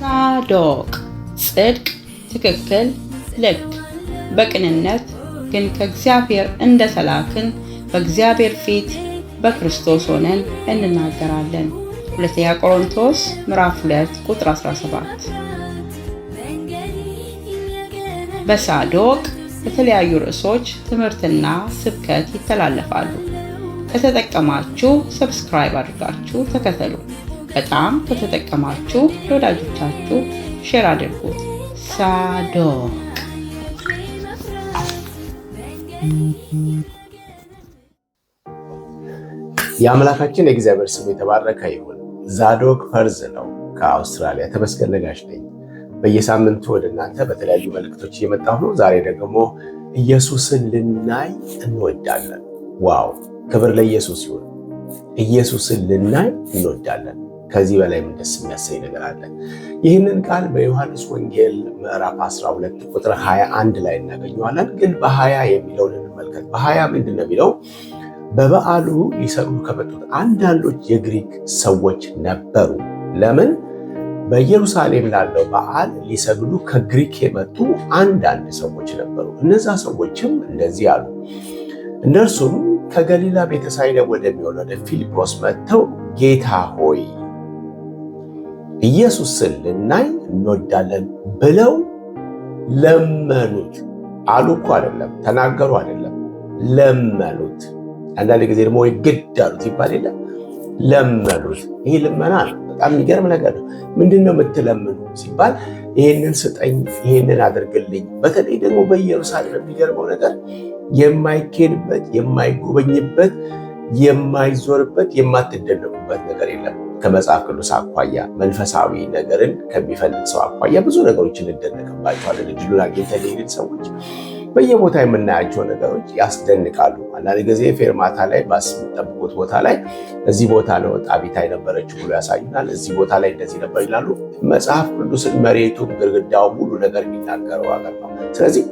ሳዶቅ ጽድቅ፣ ትክክል፣ ልክ፣ በቅንነት ግን ከእግዚአብሔር እንደተላክን በእግዚአብሔር ፊት በክርስቶስ ሆነን እንናገራለን። ሁለተኛ ቆሮንቶስ ምዕራፍ 2 ቁጥር 17። በሳዶቅ የተለያዩ ርዕሶች ትምህርትና ስብከት ይተላለፋሉ። ከተጠቀማችሁ ሰብስክራይብ አድርጋችሁ ተከተሉ። በጣም ከተጠቀማችሁ ለወዳጆቻችሁ ሼር አድርጉት። ሳዶቅ የአምላካችን የእግዚአብሔር ስም የተባረከ ይሁን። ዛዶቅ ፈርዝ ነው ከአውስትራሊያ። ተመስገን ነጋሽ ነኝ። በየሳምንቱ ወደ እናንተ በተለያዩ መልእክቶች እየመጣሁ ነው። ዛሬ ደግሞ ኢየሱስን ልናይ እንወዳለን። ዋው! ክብር ለኢየሱስ ይሁን። ኢየሱስን ልናይ እንወዳለን። ከዚህ በላይ ምን ደስ የሚያሰኝ ነገር አለ? ይህንን ቃል በዮሐንስ ወንጌል ምዕራፍ 12 ቁጥር 21 ላይ እናገኘዋለን። ግን በ20 የሚለውን እንመልከት። በ20 ምንድን ነው የሚለው? በበዓሉ ሊሰግዱ ከመጡት አንዳንዶች የግሪክ ሰዎች ነበሩ። ለምን? በኢየሩሳሌም ላለው በዓል ሊሰግዱ ከግሪክ የመጡ አንዳንድ ሰዎች ነበሩ። እነዛ ሰዎችም እንደዚህ አሉ። እነርሱም ከገሊላ ቤተሳይዳ ወደሚሆን ወደ ፊልጶስ መጥተው ጌታ ሆይ ኢየሱስን ልናይ እንወዳለን ብለው ለመኑት። አሉ እኮ አይደለም፣ ተናገሩ አይደለም፣ ለመኑት። አንዳንድ ጊዜ ደግሞ ወይ ግድ አሉት ይባል የለ፣ ለመኑት። ይሄ ልመና ነው። በጣም የሚገርም ነገር ነው። ምንድን ነው የምትለምኑ ሲባል ይሄንን ስጠኝ፣ ይሄንን አድርግልኝ። በተለይ ደግሞ በኢየሩሳሌም የሚገርመው ነገር የማይኬድበት፣ የማይጎበኝበት፣ የማይዞርበት፣ የማትደነቁበት ነገር የለም። ከመጽሐፍ ቅዱስ አኳያ መንፈሳዊ ነገርን ከሚፈልግ ሰው አኳያ ብዙ ነገሮችን እንደነቅባቸዋለን። እድሉን አግኝተን የሄድን ሰዎች በየቦታ የምናያቸው ነገሮች ያስደንቃሉ። አንዳንድ ጊዜ ፌርማታ ላይ ባስ የምጠብቁት ቦታ ላይ እዚህ ቦታ ነው ጣቢታ የነበረችው ብሎ ያሳዩናል። እዚህ ቦታ ላይ እንደዚህ ነበር ይላሉ። መጽሐፍ ቅዱስን መሬቱን፣ ግርግዳው፣ ሙሉ ነገር የሚናገረው ሀገር ነው። ስለዚህ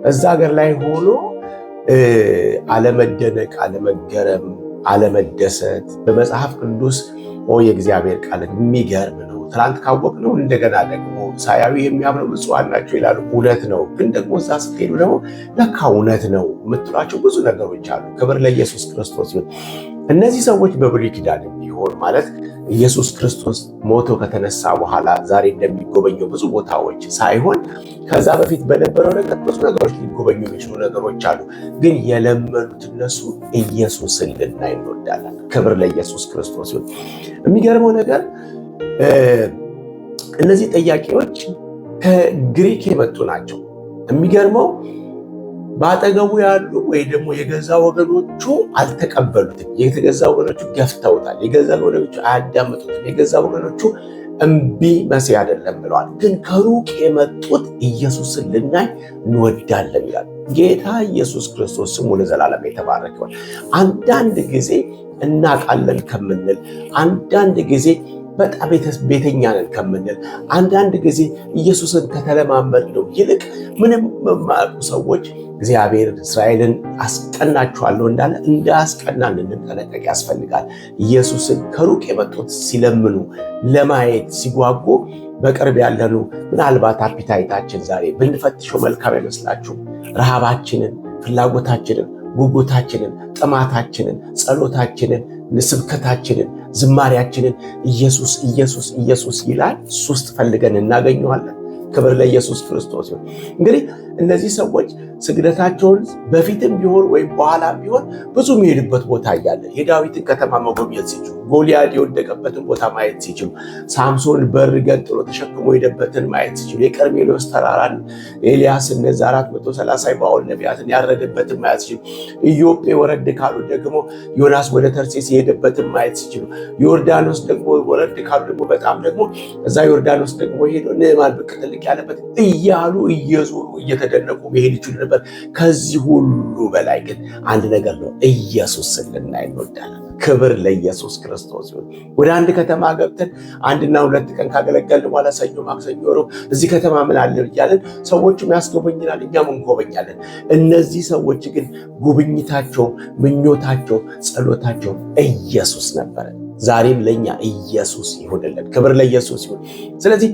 እዛ ሀገር ላይ ሆኖ አለመደነቅ፣ አለመገረም፣ አለመደሰት በመጽሐፍ ቅዱስ የእግዚአብሔር ቃል የሚገርም ነው። ትናንት ካወቅነው እንደገና ደግሞ ሳያዊ የሚያምነው ብፁዓን ናቸው ይላሉ። እውነት ነው። ግን ደግሞ እዛ ስትሄዱ ደግሞ ለካ እውነት ነው የምትሏቸው ብዙ ነገሮች አሉ። ክብር ለኢየሱስ ክርስቶስ ይሁን። እነዚህ ሰዎች በብሉይ ኪዳን ቢሆን ማለት ኢየሱስ ክርስቶስ ሞቶ ከተነሳ በኋላ ዛሬ እንደሚጎበኘው ብዙ ቦታዎች ሳይሆን ከዛ በፊት በነበረው ነገር ብዙ ነገሮች ሊጎበኙ የሚችሉ ነገሮች አሉ። ግን የለመኑት እነሱ ኢየሱስን ልናይ እንወዳለን። ክብር ለኢየሱስ ክርስቶስ ይሁን። የሚገርመው ነገር እነዚህ ጥያቄዎች ከግሪክ የመጡ ናቸው። የሚገርመው በአጠገቡ ያሉ ወይ ደግሞ የገዛ ወገኖቹ አልተቀበሉትም። የገዛ ወገኖቹ ገፍተውታል። የገዛ ወገኖቹ አያዳምጡትም። የገዛ ወገኖቹ እምቢ መሲ አይደለም ብለዋል። ግን ከሩቅ የመጡት ኢየሱስን ልናይ እንወዳለን ይላል። ጌታ ኢየሱስ ክርስቶስ ስሙ ለዘላለም የተባረከ ይሁን። አንዳንድ ጊዜ እናውቃለን ከምንል፣ አንዳንድ ጊዜ በጣም ቤተኛ ነን ከምንል፣ አንዳንድ ጊዜ ኢየሱስን ከተለማመድነው ይልቅ ምንም የማያውቁ ሰዎች እግዚአብሔር እስራኤልን አስቀናችኋለሁ እንዳለ እንዳያስቀናን እንጠነቀቅ ያስፈልጋል። ኢየሱስን ከሩቅ የመጡት ሲለምኑ ለማየት ሲጓጉ፣ በቅርብ ያለኑ ምናልባት አፒታይታችን ዛሬ ብንፈትሸው መልካም አይመስላችሁም? ረሃባችንን፣ ፍላጎታችንን፣ ጉጉታችንን፣ ጥማታችንን፣ ጸሎታችንን፣ ስብከታችንን፣ ዝማሪያችንን ኢየሱስ ኢየሱስ ኢየሱስ ይላል። እሱ ውስጥ ፈልገን እናገኘዋለን። ክብር ለኢየሱስ ክርስቶስ ይሁን። እንግዲህ እነዚህ ሰዎች ስግደታቸውን በፊትም ቢሆን ወይም በኋላም ቢሆን ብዙ የሚሄድበት ቦታ እያለ የዳዊትን ከተማ መጎብኘት ሲችሉ፣ ጎልያድ የወደቀበትን ቦታ ማየት ሲችሉ፣ ሳምሶን በር ገንጥሎ ተሸክሞ ሄደበትን ማየት ሲችሉ፣ የቀርሜሎስ ተራራን ኤልያስ እነዛ 430 የባኦል ነቢያትን ያረደበትን ማየት ሲችሉ፣ ኢዮጴ ወረድ ካሉ ደግሞ ዮናስ ወደ ተርሴስ የሄደበትን ማየት ሲችሉ፣ ዮርዳኖስ ደግሞ ወረድ ካሉ ደግሞ በጣም ደግሞ እዛ ዮርዳኖስ ደግሞ ሄዶ ንዕማን ብቅ ጥልቅ ያለበት እያሉ እየዞሩ እየተደነቁ መሄድ ይችሉ ነበር። ከዚህ ሁሉ በላይ ግን አንድ ነገር ነው፣ ኢየሱስን ልናይ እንወዳለን። ክብር ለኢየሱስ ክርስቶስ ይሁን። ወደ አንድ ከተማ ገብተን 1 እና 2 ቀን ካገለገልን በኋላ ሰኞ፣ ማክሰኞ፣ ሮብ እዚህ ከተማ ምን አለ እያለን ሰዎችም ያስጎበኝናል፣ እኛም እንጎበኛለን። እነዚህ ሰዎች ግን ጉብኝታቸው፣ ምኞታቸው፣ ጸሎታቸው ኢየሱስ ነበረ። ዛሬም ለኛ ኢየሱስ ይሁንልን። ክብር ለኢየሱስ ይሁን። ስለዚህ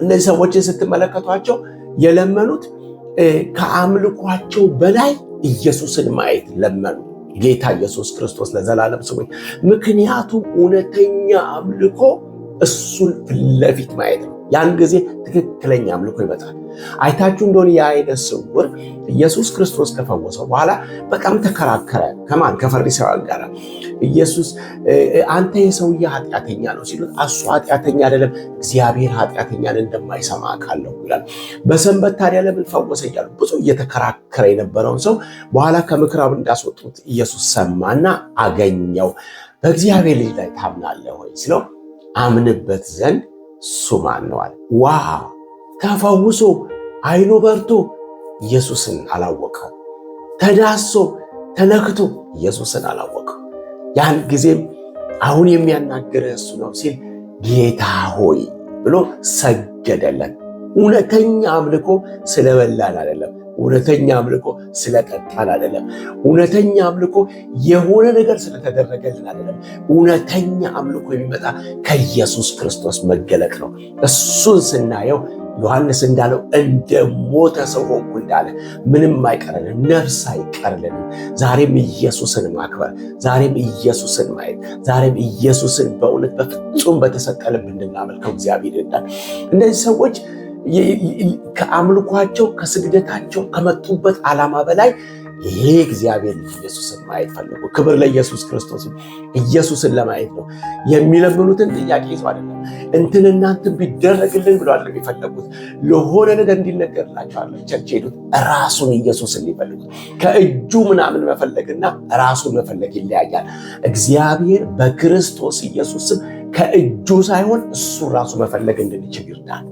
እነዚህ ሰዎችን ስትመለከቷቸው የለመኑት ከአምልኳቸው በላይ ኢየሱስን ማየት ለመኑ። ጌታ ኢየሱስ ክርስቶስ ለዘላለም ስሙ። ምክንያቱም እውነተኛ አምልኮ እሱን ፊት ለፊት ማየት ነው። ያን ጊዜ ትክክለኛ አምልኮ ይመጣል። አይታችሁ እንደሆነ የዓይነ ስውር ኢየሱስ ክርስቶስ ከፈወሰው በኋላ በጣም ተከራከረ። ከማን? ከፈሪሳውያን ጋር። ኢየሱስ አንተ የሰውዬ ኃጢአተኛ ነው ሲሉት እሱ ኃጢአተኛ አይደለም፣ እግዚአብሔር ኃጢአተኛን እንደማይሰማ አውቃለሁ ይላል። በሰንበት ታዲያ ለምን ፈወሰ እያሉ ብዙ እየተከራከረ የነበረውን ሰው በኋላ ከምኩራብ እንዳስወጡት ኢየሱስ ሰማና አገኘው። በእግዚአብሔር ልጅ ላይ ታምናለህ ወይ ሲለው አምንበት ዘንድ እሱ ማን ነው አለ። ዋው! ተፈውሶ አይኑ በርቶ ኢየሱስን አላወቀው። ተዳሶ ተነክቶ ኢየሱስን አላወቀው። ያን ጊዜም አሁን የሚያናግርህ እሱ ነው ሲል ጌታ ሆይ ብሎ ሰገደለት። እውነተኛ አምልኮ ስለበላን አይደለም። እውነተኛ አምልኮ ስለጠጣን አይደለም። እውነተኛ አምልኮ የሆነ ነገር ስለተደረገልን አይደለም። እውነተኛ አምልኮ የሚመጣ ከኢየሱስ ክርስቶስ መገለጥ ነው። እሱን ስናየው ዮሐንስ እንዳለው እንደ ሞተ ሰው ሆንኩ እንዳለ ምንም አይቀርልንም፣ ነፍስ አይቀርልንም። ዛሬም ኢየሱስን ማክበር፣ ዛሬም ኢየሱስን ማየት፣ ዛሬም ኢየሱስን በእውነት በፍጹም በተሰጠ ልብ እንድናመልከው እግዚአብሔር ይርዳን። እነዚህ ሰዎች ከአምልኳቸው ከስግደታቸው ከመጡበት ዓላማ በላይ ይሄ እግዚአብሔር ኢየሱስን ማየት ፈለጉ። ክብር ለኢየሱስ ክርስቶስ። ኢየሱስን ለማየት ነው የሚለምኑትን ጥያቄ ይዘው አይደለም። እንትና እንትን ቢደረግልን ብለው አይደለም የፈለጉት። ለሆነ ነገር እንዲነገርላቸው አለ ቸርች ሄዱት። ራሱን ኢየሱስን ሊፈልጉት። ከእጁ ምናምን መፈለግና ራሱን መፈለግ ይለያያል። እግዚአብሔር በክርስቶስ ኢየሱስን ከእጁ ሳይሆን እሱ ራሱ መፈለግ እንድንችል ይርዳል።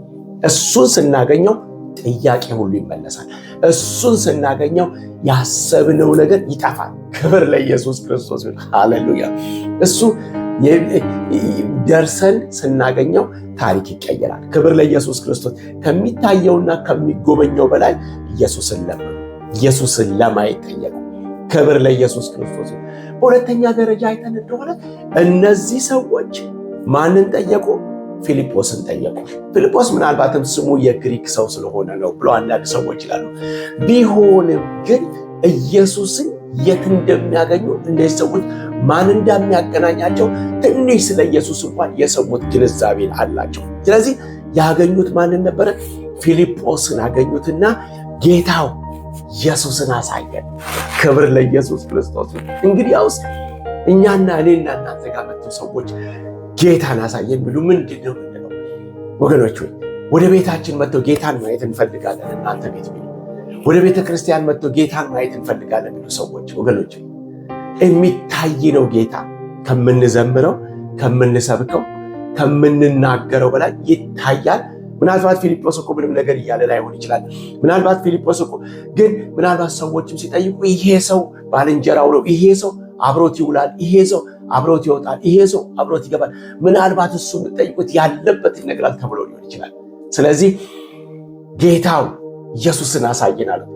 እሱን ስናገኘው ጥያቄ ሁሉ ይመለሳል። እሱን ስናገኘው ያሰብነው ነገር ይጠፋል። ክብር ለኢየሱስ ክርስቶስ ይሁን። ሃሌሉያ። እሱ ደርሰን ስናገኘው ታሪክ ይቀየራል። ክብር ለኢየሱስ ክርስቶስ። ከሚታየውና ከሚጎበኘው በላይ ኢየሱስን ለመኑ። ኢየሱስን ለማየት ጠየቁ። ክብር ለኢየሱስ ክርስቶስ ይሁን። በሁለተኛ ደረጃ አይተን እንደሆነ እነዚህ ሰዎች ማንን ጠየቁ? ፊልጶስን ጠየቁ። ፊልጶስ ምናልባትም ስሙ የግሪክ ሰው ስለሆነ ነው ብሎ አንዳንድ ሰዎች ይላሉ። ቢሆንም ግን ኢየሱስን የት እንደሚያገኙ እነዚህ ሰዎች ማን እንደሚያገናኛቸው ትንሽ ስለ ኢየሱስ እንኳን የሰሙት ግንዛቤ አላቸው። ስለዚህ ያገኙት ማንን ነበረ? ፊልጶስን አገኙትና ጌታው ኢየሱስን አሳየን። ክብር ለኢየሱስ ክርስቶስ። እንግዲያውስ እኛና እኔና እናንተ ጋር መጥተው ሰዎች ጌታን አሳየን ብሉ ምንድን ነው ምንድነው? ወገኖች ሆይ ወደ ቤታችን መጥተው ጌታን ማየት እንፈልጋለን። እናንተ ቤት ቢሉ ወደ ቤተ ክርስቲያን መጥተው ጌታን ማየት እንፈልጋለን ብሉ ሰዎች፣ ወገኖች ሆይ የሚታይ ነው ጌታ። ከምንዘምረው፣ ከምንሰብከው፣ ከምንናገረው በላይ ይታያል። ምናልባት ፊልጶስ እኮ ምንም ነገር እያለ ላይሆን ይችላል። ምናልባት ፊልጶስ እኮ ግን ምናልባት ሰዎችም ሲጠይቁ ይሄ ሰው ባልንጀራው ነው፣ ይሄ ሰው አብሮት ይውላል፣ ይሄ ሰው አብሮት ይወጣል፣ ይሄ ሰው አብሮት ይገባል። ምናልባት እሱ የምትጠይቁት ያለበትን ይነግራል ተብሎ ሊሆን ይችላል። ስለዚህ ጌታው ኢየሱስን አሳየን አሉት።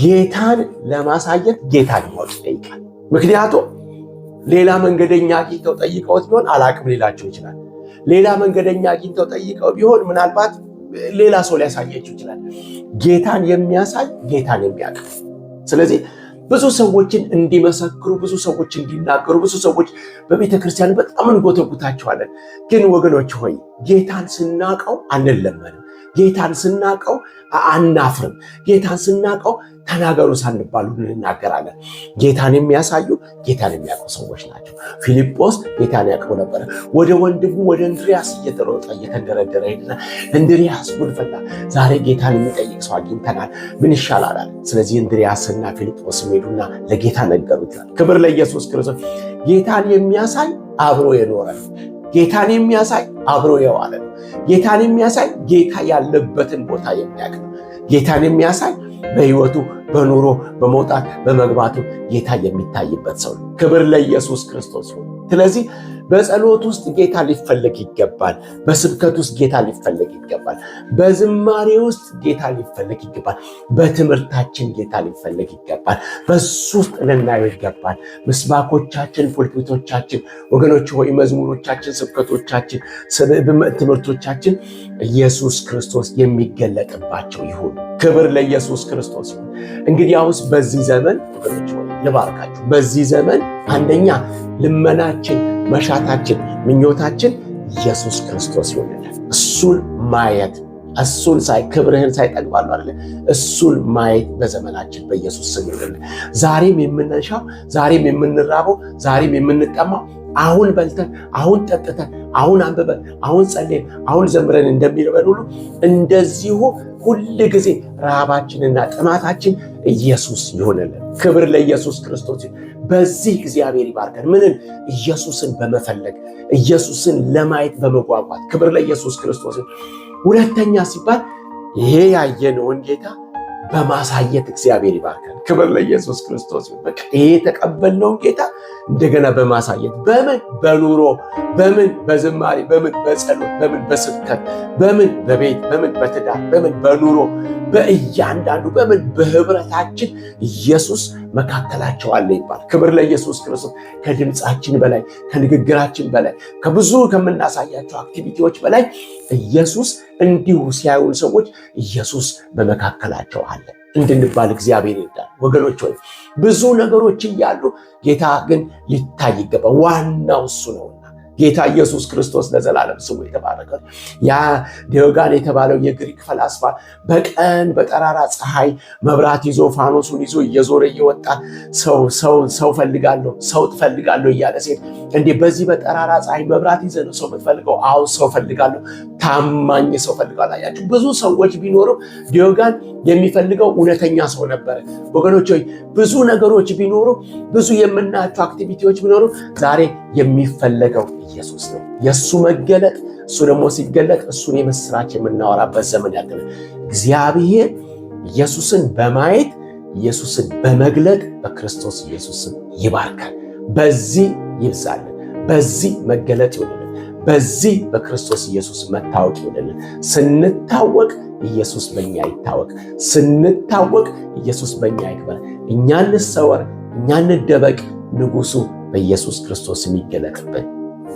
ጌታን ለማሳየት ጌታን ማወቅ ይጠይቃል። ምክንያቱም ሌላ መንገደኛ አግኝተው ጠይቀውት ቢሆን አላቅም ሊላቸው ይችላል። ሌላ መንገደኛ አግኝተው ጠይቀው ቢሆን ምናልባት ሌላ ሰው ሊያሳያቸው ይችላል። ጌታን የሚያሳይ ጌታን የሚያውቅ። ስለዚህ ብዙ ሰዎችን እንዲመሰክሩ፣ ብዙ ሰዎች እንዲናገሩ፣ ብዙ ሰዎች በቤተ ክርስቲያን በጣም እንጎተጉታቸዋለን። ግን ወገኖች ሆይ ጌታን ስናቀው አንለመንም። ጌታን ስናቀው አናፍርም። ጌታን ስናቀው ተናገሩ ሳንባሉ እንናገራለን። ጌታን የሚያሳዩ ጌታን የሚያውቁ ሰዎች ናቸው። ፊልጶስ ጌታን ያውቀው ነበረ። ወደ ወንድሙ ወደ እንድሪያስ እየተሮጠ እየተንደረደረ ሄድና እንድሪያስ ጉድ ፈላ፣ ዛሬ ጌታን የሚጠይቅ ሰው አግኝተናል፣ ምን ይሻላል አለ። ስለዚህ እንድሪያስና ፊልጶስ ሄዱና ለጌታ ነገሩት። ክብር ለኢየሱስ ክርስቶስ። ጌታን የሚያሳይ አብሮ የኖረ ነው። ጌታን የሚያሳይ አብሮ የዋለ ነው። ጌታን የሚያሳይ ጌታ ያለበትን ቦታ የሚያውቅ ነው። ጌታን የሚያሳይ በሕይወቱ በኑሮ በመውጣት በመግባቱ ጌታ የሚታይበት ሰው ነው። ክብር ለኢየሱስ ክርስቶስ። ስለዚህ በጸሎት ውስጥ ጌታ ሊፈለግ ይገባል። በስብከት ውስጥ ጌታ ሊፈለግ ይገባል። በዝማሬ ውስጥ ጌታ ሊፈለግ ይገባል። በትምህርታችን ጌታ ሊፈለግ ይገባል። በሱ ውስጥ ልናየው ይገባል። ምስባኮቻችን፣ ፑልፒቶቻችን፣ ወገኖች ሆይ መዝሙሮቻችን፣ ስብከቶቻችን፣ ትምህርቶቻችን ኢየሱስ ክርስቶስ የሚገለጥባቸው ይሁን። ክብር ለኢየሱስ ክርስቶስ ይሁን። እንግዲያውስ በዚህ ዘመን ወገኖች ሆይ ልባርካችሁ። በዚህ ዘመን አንደኛ ልመናችን፣ መሻታችን፣ ምኞታችን ኢየሱስ ክርስቶስ ይሆንልን። እሱን ማየት፣ እሱን ክብርህን ሳይጠግባሉ አይደለ? እሱን ማየት በዘመናችን በኢየሱስ ስም ይሆንልን። ዛሬም የምንሻው፣ ዛሬም የምንራበው፣ ዛሬም የምንጠማው አሁን በልተን፣ አሁን ጠጥተን፣ አሁን አንብበን፣ አሁን ጸልየን፣ አሁን ዘምረን እንደሚርበን ሁሉ እንደዚሁ ሁል ጊዜ ረሃባችንና ጥማታችን ኢየሱስ ይሆንልን። ክብር ለኢየሱስ ክርስቶስ። በዚህ እግዚአብሔር ይባርከን። ምንን? ኢየሱስን በመፈለግ ኢየሱስን ለማየት በመጓጓት። ክብር ለኢየሱስ ክርስቶስ። ሁለተኛ ሲባል ይሄ ያየነውን ጌታ በማሳየት እግዚአብሔር ይባርከን። ክብር ለኢየሱስ ክርስቶስ። በቃ ይሄ የተቀበልነውን ጌታ እንደገና በማሳየት በምን? በኑሮ፣ በምን? በዝማሬ፣ በምን? በጸሎት፣ በምን? በስብከት፣ በምን? በቤት፣ በምን? በትዳር፣ በምን? በኑሮ፣ በእያንዳንዱ በምን? በህብረታችን ኢየሱስ መካከላቸው አለ ይባል። ክብር ለኢየሱስ ክርስቶስ። ከድምፃችን በላይ፣ ከንግግራችን በላይ፣ ከብዙ ከምናሳያቸው አክቲቪቲዎች በላይ ኢየሱስ እንዲሁ ሲያዩን ሰዎች ኢየሱስ በመካከላቸው አለ እንድንባል እግዚአብሔር ይርዳል። ወገኖች ሆይ ብዙ ነገሮች እያሉ ጌታ ግን ሊታይ ይገባ። ዋናው እሱ ነውና ጌታ ኢየሱስ ክርስቶስ ለዘላለም ስሙ የተባረከ። ያ ዲዮጋን የተባለው የግሪክ ፈላስፋ በቀን በጠራራ ፀሐይ መብራት ይዞ ፋኖሱን ይዞ እየዞረ እየወጣ ሰው ፈልጋለሁ፣ ሰው ትፈልጋለሁ እያለ ሲል፣ እንዴ በዚህ በጠራራ ፀሐይ መብራት ይዘህ ነው ሰው የምትፈልገው? አዎ ሰው ፈልጋለሁ፣ ታማኝ ሰው ፈልጋለሁ። አያችሁ፣ ብዙ ሰዎች ቢኖሩ ዲዮጋን የሚፈልገው እውነተኛ ሰው ነበረ። ወገኖች ሆይ ብዙ ነገሮች ቢኖሩ፣ ብዙ የምናያቸው አክቲቪቲዎች ቢኖሩ፣ ዛሬ የሚፈለገው ኢየሱስ ነው። የእሱ መገለጥ፣ እሱ ደግሞ ሲገለጥ እሱን የምስራች የምናወራበት ዘመን ያገለ እግዚአብሔር ኢየሱስን በማየት ኢየሱስን በመግለጥ በክርስቶስ ኢየሱስን ይባርካል። በዚህ ይብዛልን፣ በዚህ መገለጥ ይሆንልን፣ በዚህ በክርስቶስ ኢየሱስ መታወቅ ይሆንልን። ስንታወቅ ኢየሱስ በእኛ ይታወቅ፣ ስንታወቅ ኢየሱስ በእኛ ይክበር። እኛ እንሰወር፣ እኛ እንደበቅ፣ ንጉሱ በኢየሱስ ክርስቶስ የሚገለጥብን።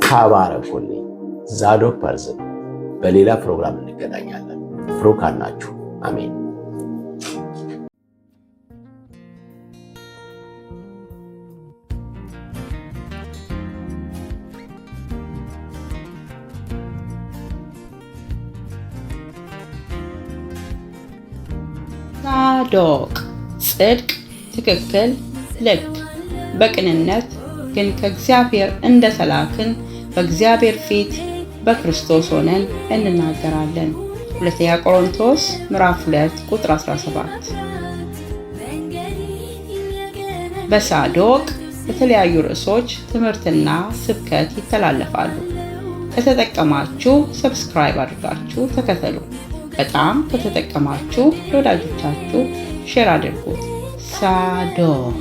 ተባረኩልኝ። ዛዶክ ፐርዝ። በሌላ ፕሮግራም እንገናኛለን። ፍሩካን ናችሁ። አሜን። ዛዶቅ ጽድቅ፣ ትክክል፣ ልክ፣ በቅንነት ግን ከእግዚአብሔር እንደተላክን በእግዚአብሔር ፊት በክርስቶስ ሆነን እንናገራለን። ሁለተኛ ቆሮንቶስ ምዕራፍ 2 ቁጥር 17። በሳዶቅ የተለያዩ ርዕሶች ትምህርትና ስብከት ይተላለፋሉ። ከተጠቀማችሁ ሰብስክራይብ አድርጋችሁ ተከተሉ። በጣም ከተጠቀማችሁ ለወዳጆቻችሁ ሼር አድርጉት። ሳዶቅ